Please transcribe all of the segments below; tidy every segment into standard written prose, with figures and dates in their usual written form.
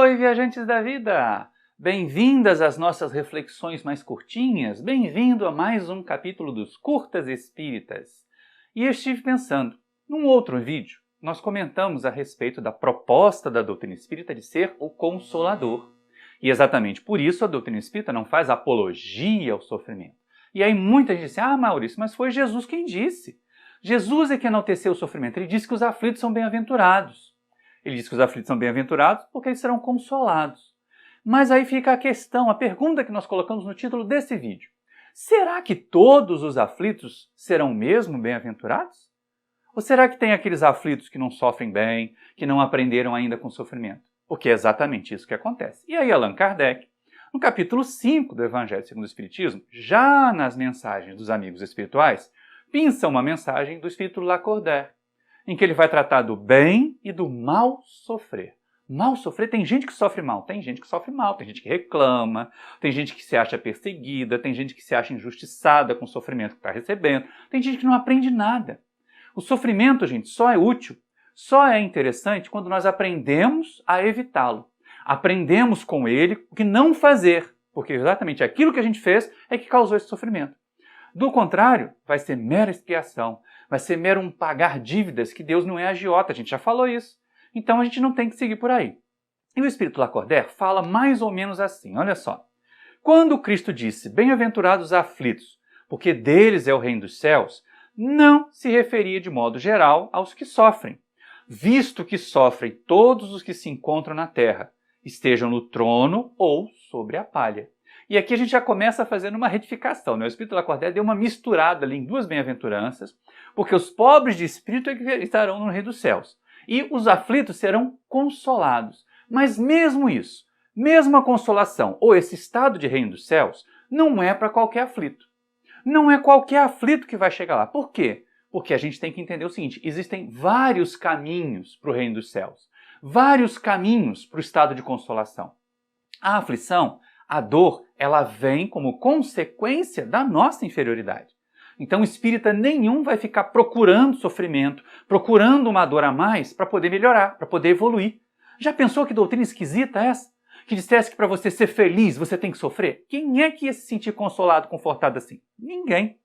Oi, viajantes da vida! Bem-vindas às nossas reflexões mais curtinhas, bem-vindo a mais um capítulo dos Curtas Espíritas. E eu estive pensando, num outro vídeo, nós comentamos a respeito da proposta da doutrina espírita de ser o Consolador. E exatamente por isso a doutrina espírita não faz apologia ao sofrimento. E aí muita gente diz, Maurício, mas foi Jesus quem disse. Jesus é que enalteceu o sofrimento, ele disse que os aflitos são bem-aventurados. Ele diz que os aflitos são bem-aventurados porque eles serão consolados. Mas aí fica a questão, a pergunta que nós colocamos no título desse vídeo. Será que todos os aflitos serão mesmo bem-aventurados? Ou será que tem aqueles aflitos que não sofrem bem, que não aprenderam ainda com o sofrimento? Porque é exatamente isso que acontece. E aí Allan Kardec, no capítulo 5 do Evangelho segundo o Espiritismo, já nas mensagens dos amigos espirituais, pinça uma mensagem do Espírito Lacordaire, em que ele vai tratar do bem e do mal sofrer. Mal sofrer, tem gente que sofre mal, tem gente que sofre mal, tem gente que reclama, tem gente que se acha perseguida, tem gente que se acha injustiçada com o sofrimento que está recebendo, tem gente que não aprende nada. O sofrimento, gente, só é útil, só é interessante quando nós aprendemos a evitá-lo. Aprendemos com ele o que não fazer, porque exatamente aquilo que a gente fez é que causou esse sofrimento. Do contrário, vai ser mera expiação, vai ser mero um pagar dívidas, que Deus não é agiota, a gente já falou isso. Então a gente não tem que seguir por aí. E o Espírito Lacordaire fala mais ou menos assim, olha só. Quando Cristo disse, bem-aventurados os aflitos, porque deles é o reino dos céus, não se referia de modo geral aos que sofrem, visto que sofrem todos os que se encontram na terra, estejam no trono ou sobre a palha. E aqui a gente já começa fazendo uma retificação, né? O Espírito Lacordaire deu uma misturada ali em duas bem-aventuranças, porque os pobres de espírito é que estarão no reino dos céus, e os aflitos serão consolados. Mas mesmo isso, mesmo a consolação ou esse estado de reino dos céus, não é para qualquer aflito. Não é qualquer aflito que vai chegar lá. Por quê? Porque a gente tem que entender o seguinte, existem vários caminhos para o reino dos céus, vários caminhos para o estado de consolação. A aflição, a dor, ela vem como consequência da nossa inferioridade. Então, espírita nenhum vai ficar procurando sofrimento, procurando uma dor a mais para poder melhorar, para poder evoluir. Já pensou que doutrina esquisita é essa? Que dissesse que para você ser feliz você tem que sofrer? Quem é que ia se sentir consolado, confortado assim? Ninguém.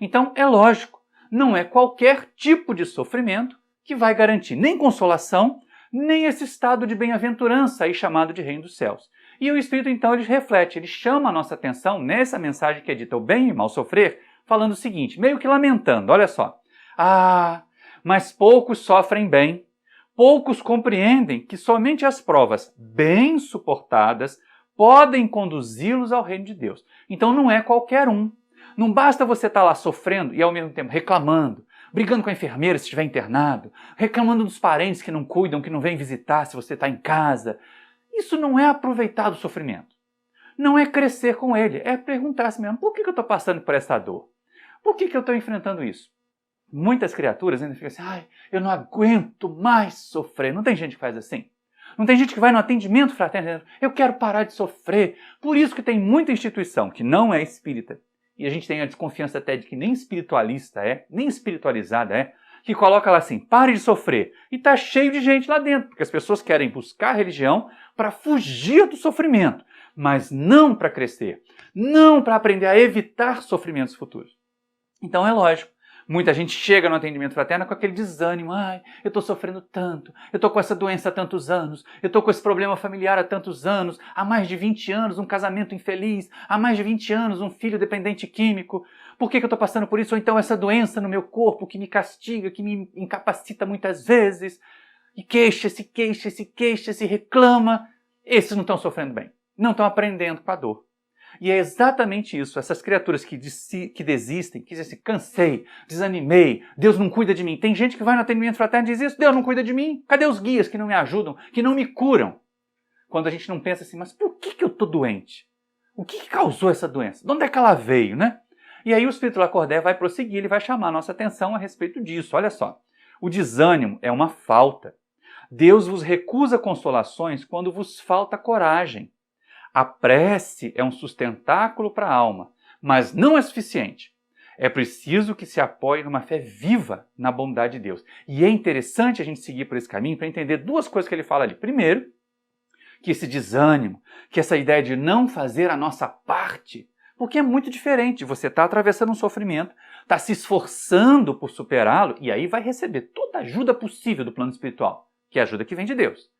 Então, é lógico, não é qualquer tipo de sofrimento que vai garantir nem consolação, nem esse estado de bem-aventurança aí chamado de reino dos céus. E o Espírito, então, ele reflete, ele chama a nossa atenção nessa mensagem que é dita o bem e mal sofrer, falando o seguinte, meio que lamentando, olha só. Mas poucos sofrem bem, poucos compreendem que somente as provas bem suportadas podem conduzi-los ao reino de Deus. Então não é qualquer um. Não basta você estar lá sofrendo e ao mesmo tempo reclamando, brigando com a enfermeira se estiver internado, reclamando dos parentes que não cuidam, que não vêm visitar se você está em casa. Isso não é aproveitar do sofrimento. Não é crescer com ele, é perguntar-se mesmo, por que eu estou passando por essa dor? Por que eu estou enfrentando isso? Muitas criaturas ainda ficam assim, eu não aguento mais sofrer. Não tem gente que faz assim? Não tem gente que vai no atendimento fraterno dizendo, eu quero parar de sofrer. Por isso que tem muita instituição que não é espírita, e a gente tem a desconfiança até de que nem espiritualista é, nem espiritualizada é, que coloca lá assim, pare de sofrer. E está cheio de gente lá dentro, porque as pessoas querem buscar a religião para fugir do sofrimento, mas não para crescer, não para aprender a evitar sofrimentos futuros. Então é lógico, muita gente chega no atendimento fraterno com aquele desânimo, eu estou sofrendo tanto, eu estou com essa doença há tantos anos, eu estou com esse problema familiar há tantos anos, há mais de 20 anos um casamento infeliz, há mais de 20 anos um filho dependente químico, por que eu estou passando por isso? Ou então essa doença no meu corpo que me castiga, que me incapacita muitas vezes, e queixa-se, reclama, esses não estão sofrendo bem, não estão aprendendo com a dor. E é exatamente isso, essas criaturas que desistem, que dizem assim, cansei, desanimei, Deus não cuida de mim. Tem gente que vai no atendimento fraterno e diz isso, Deus não cuida de mim. Cadê os guias que não me ajudam, que não me curam? Quando a gente não pensa assim, mas por que eu estou doente? O que causou essa doença? De onde é que ela veio, né? E aí o Espírito Lacordaire vai prosseguir, ele vai chamar a nossa atenção a respeito disso. Olha só, o desânimo é uma falta. Deus vos recusa consolações quando vos falta coragem. A prece é um sustentáculo para a alma, mas não é suficiente. É preciso que se apoie numa fé viva na bondade de Deus. E é interessante a gente seguir por esse caminho para entender duas coisas que ele fala ali. Primeiro, que esse desânimo, que essa ideia de não fazer a nossa parte, porque é muito diferente. Você está atravessando um sofrimento, está se esforçando por superá-lo e aí vai receber toda a ajuda possível do plano espiritual, que é a ajuda que vem de Deus.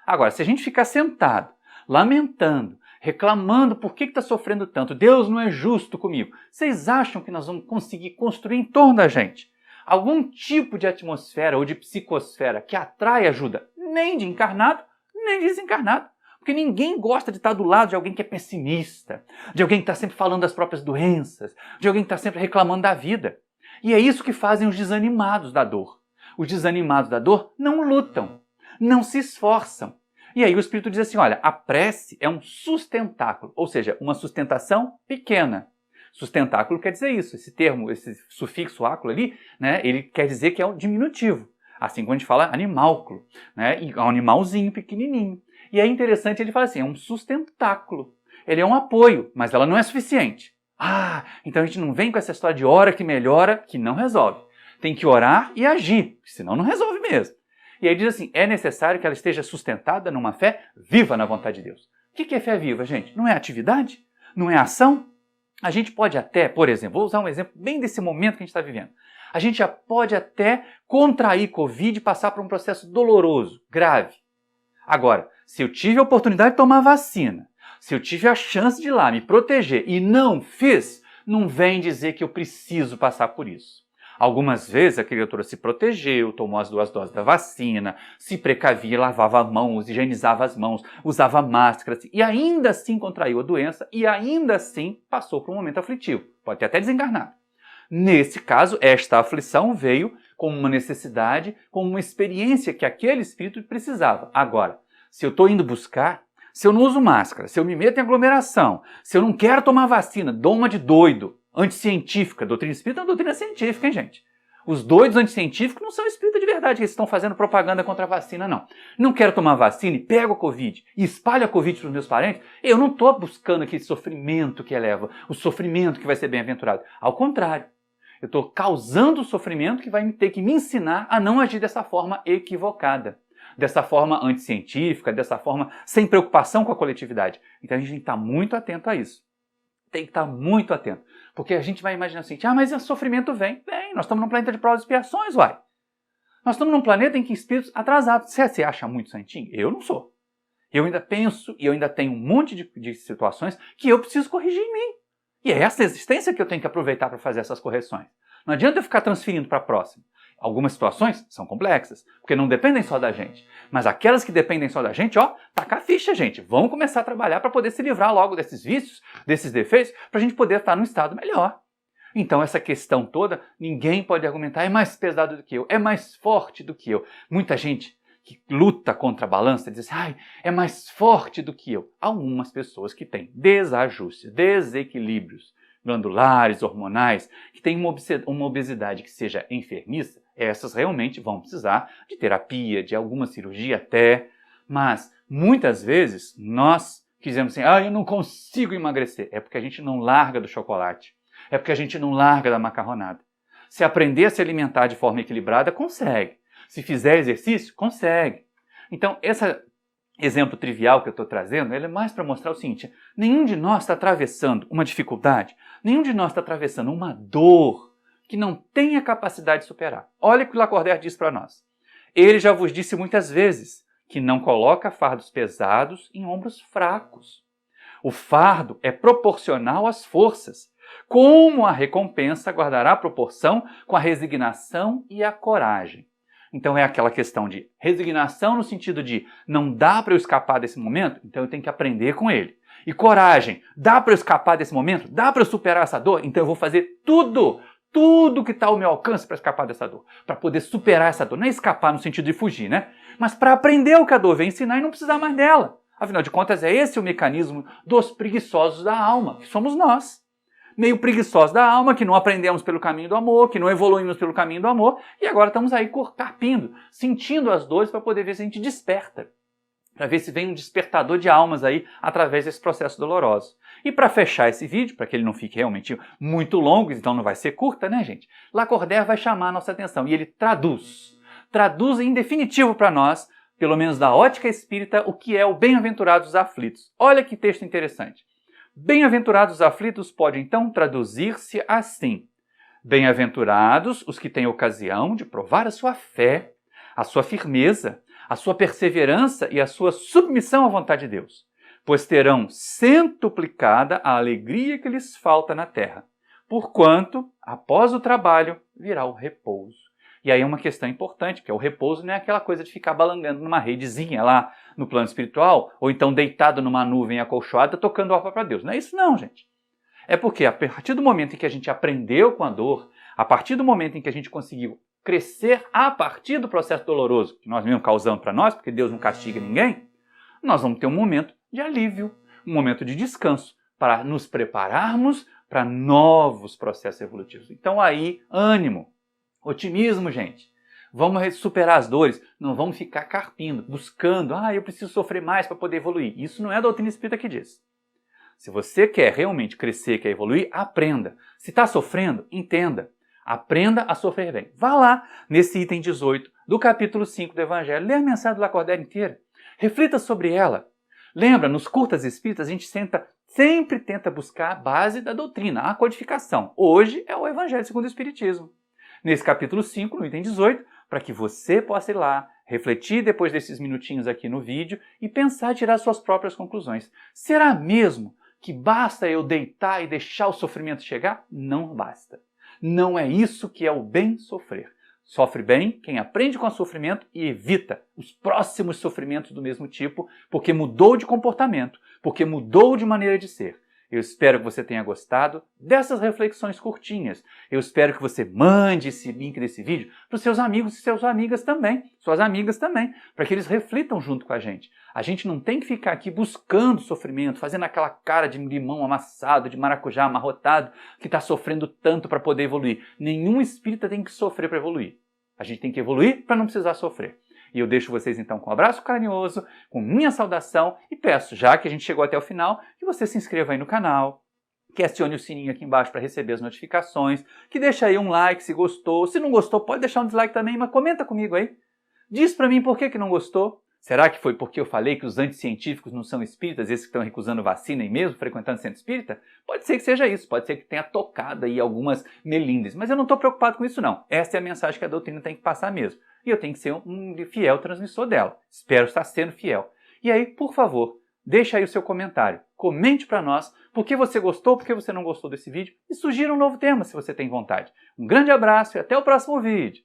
Agora, se a gente ficar sentado, lamentando, reclamando por que está sofrendo tanto, Deus não é justo comigo, vocês acham que nós vamos conseguir construir em torno da gente algum tipo de atmosfera ou de psicosfera que atrai ajuda, nem de encarnado, nem de desencarnado? Porque ninguém gosta de estar do lado de alguém que é pessimista, de alguém que está sempre falando das próprias doenças, de alguém que está sempre reclamando da vida. E é isso que fazem os desanimados da dor. Os desanimados da dor não lutam, não se esforçam. E aí o Espírito diz assim, olha, a prece é um sustentáculo, ou seja, uma sustentação pequena. Sustentáculo quer dizer isso, esse termo, esse sufixo áculo ali, né, ele quer dizer que é um diminutivo. Assim como a gente fala animálculo, né, e é um animalzinho pequenininho. E é interessante, ele fala assim, é um sustentáculo. Ele é um apoio, mas ela não é suficiente. Ah, então a gente não vem com essa história de ora que melhora, que não resolve. Tem que orar e agir, senão não resolve mesmo. E aí diz assim, é necessário que ela esteja sustentada numa fé viva na vontade de Deus. O que é fé viva, gente? Não é atividade? Não é ação? A gente pode até, por exemplo, vou usar um exemplo bem desse momento que a gente está vivendo. A gente já pode até contrair Covid e passar por um processo doloroso, grave. Agora, se eu tive a oportunidade de tomar vacina, se eu tive a chance de ir lá me proteger e não fiz, não vem dizer que eu preciso passar por isso. Algumas vezes a criatura se protegeu, tomou as 2 doses da vacina, se precavia, lavava as mãos, higienizava as mãos, usava máscaras e ainda assim contraiu a doença e ainda assim passou por um momento aflitivo. Pode ter até desencarnado. Nesse caso, esta aflição veio como uma necessidade, como uma experiência que aquele espírito precisava. Agora, se eu estou indo buscar, se eu não uso máscara, se eu me meto em aglomeração, se eu não quero tomar vacina, dou uma de doido, anticientífica, doutrina espírita é uma doutrina científica, hein, gente? Os doidos anticientíficos não são espíritas de verdade, eles estão fazendo propaganda contra a vacina, não. Não quero tomar vacina e pego a Covid e espalho a Covid para os meus parentes, eu não estou buscando aquele sofrimento que eleva, o sofrimento que vai ser bem-aventurado. Ao contrário, eu estou causando o sofrimento que vai ter que me ensinar a não agir dessa forma equivocada, dessa forma anticientífica, dessa forma sem preocupação com a coletividade. Então a gente tem que estar muito atento a isso. Tem que estar muito atento. Porque a gente vai imaginar assim, mas o sofrimento vem. Vem, nós estamos num planeta de provas e expiações, uai. Nós estamos num planeta em que espíritos atrasados. Você acha muito santinho? Eu não sou. Eu ainda penso e eu ainda tenho um monte de situações que eu preciso corrigir em mim. E é essa existência que eu tenho que aproveitar para fazer essas correções. Não adianta eu ficar transferindo para a próxima. Algumas situações são complexas, porque não dependem só da gente. Mas aquelas que dependem só da gente, taca a ficha, gente. Vamos começar a trabalhar para poder se livrar logo desses vícios, desses defeitos, para a gente poder estar num estado melhor. Então essa questão toda, ninguém pode argumentar, é mais pesado do que eu, é mais forte do que eu. Muita gente que luta contra a balança diz assim, é mais forte do que eu. Algumas pessoas que têm desajustes, desequilíbrios glandulares, hormonais, que têm uma obesidade que seja enfermiça, essas realmente vão precisar de terapia, de alguma cirurgia até, mas muitas vezes nós dizemos assim, eu não consigo emagrecer, é porque a gente não larga do chocolate, é porque a gente não larga da macarronada. Se aprender a se alimentar de forma equilibrada, consegue. Se fizer exercício, consegue. Então, esse exemplo trivial que eu estou trazendo, ele é mais para mostrar o seguinte, nenhum de nós está atravessando uma dificuldade, nenhum de nós está atravessando uma dor que não tem a capacidade de superar. Olha o que o Lacordaire diz para nós. Ele já vos disse muitas vezes que não coloca fardos pesados em ombros fracos. O fardo é proporcional às forças, como a recompensa guardará proporção com a resignação e a coragem. Então é aquela questão de resignação no sentido de não dá para eu escapar desse momento, então eu tenho que aprender com ele. E coragem, dá para eu escapar desse momento? Dá para eu superar essa dor? Então eu vou fazer tudo que está ao meu alcance para escapar dessa dor, para poder superar essa dor. Não é escapar no sentido de fugir, né? Mas para aprender o que a dor vem ensinar e não precisar mais dela. Afinal de contas, é esse o mecanismo dos preguiçosos da alma, que somos nós. Meio preguiçosos da alma, que não aprendemos pelo caminho do amor, que não evoluímos pelo caminho do amor, e agora estamos aí carpindo, sentindo as dores para poder ver se a gente desperta. Para ver se vem um despertador de almas aí através desse processo doloroso. E para fechar esse vídeo, para que ele não fique realmente muito longo, então não vai ser curta, né, gente? Lacordaire vai chamar a nossa atenção e ele traduz em definitivo para nós pelo menos da ótica espírita, o que é o bem-aventurados aflitos. Olha que texto interessante. Bem-aventurados aflitos pode então traduzir-se assim: bem-aventurados os que têm ocasião de provar a sua fé, a sua firmeza, a sua perseverança e a sua submissão à vontade de Deus, pois terão centuplicada a alegria que lhes falta na terra, porquanto, após o trabalho, virá o repouso. E aí é uma questão importante, porque o repouso não é aquela coisa de ficar balangando numa redezinha lá no plano espiritual, ou então deitado numa nuvem acolchoada tocando harpa para Deus. Não é isso não, gente. É porque a partir do momento em que a gente aprendeu com a dor, a partir do momento em que a gente conseguiu crescer a partir do processo doloroso que nós mesmos causamos para nós, porque Deus não castiga ninguém, nós vamos ter um momento de alívio, um momento de descanso, para nos prepararmos para novos processos evolutivos. Então aí, ânimo, otimismo, gente. Vamos superar as dores, não vamos ficar carpindo, buscando, eu preciso sofrer mais para poder evoluir. Isso não é a doutrina espírita que diz. Se você quer realmente crescer, quer evoluir, aprenda. Se está sofrendo, entenda. Aprenda a sofrer bem. Vá lá nesse item 18 do capítulo 5 do Evangelho, lê a mensagem do Lacordaire inteira. Reflita sobre ela. Lembra, nos curtas espíritas a gente sempre tenta buscar a base da doutrina, a codificação. Hoje é o Evangelho segundo o Espiritismo. Nesse capítulo 5, no item 18, para que você possa ir lá, refletir depois desses minutinhos aqui no vídeo e pensar e tirar suas próprias conclusões. Será mesmo que basta eu deitar e deixar o sofrimento chegar? Não basta. Não é isso que é o bem sofrer. Sofre bem quem aprende com o sofrimento e evita os próximos sofrimentos do mesmo tipo, porque mudou de comportamento, porque mudou de maneira de ser. Eu espero que você tenha gostado dessas reflexões curtinhas. Eu espero que você mande esse link desse vídeo para os seus amigos e suas amigas também, para que eles reflitam junto com a gente. A gente não tem que ficar aqui buscando sofrimento, fazendo aquela cara de limão amassado, de maracujá amarrotado, que está sofrendo tanto para poder evoluir. Nenhum espírita tem que sofrer para evoluir. A gente tem que evoluir para não precisar sofrer. E eu deixo vocês então com um abraço carinhoso, com minha saudação e peço, já que a gente chegou até o final, que você se inscreva aí no canal, que acione o sininho aqui embaixo para receber as notificações, que deixe aí um like se gostou. Se não gostou, pode deixar um dislike também, mas comenta comigo aí. Diz para mim por que não gostou. Será que foi porque eu falei que os anticientíficos não são espíritas, esses que estão recusando vacina e mesmo frequentando centro espírita? Pode ser que seja isso, pode ser que tenha tocado aí algumas melindres, mas eu não estou preocupado com isso não. Essa é a mensagem que a doutrina tem que passar mesmo. E eu tenho que ser um fiel transmissor dela. Espero estar sendo fiel. E aí, por favor, deixa aí o seu comentário. Comente para nós por que você gostou, por que você não gostou desse vídeo e sugira um novo tema se você tem vontade. Um grande abraço e até o próximo vídeo.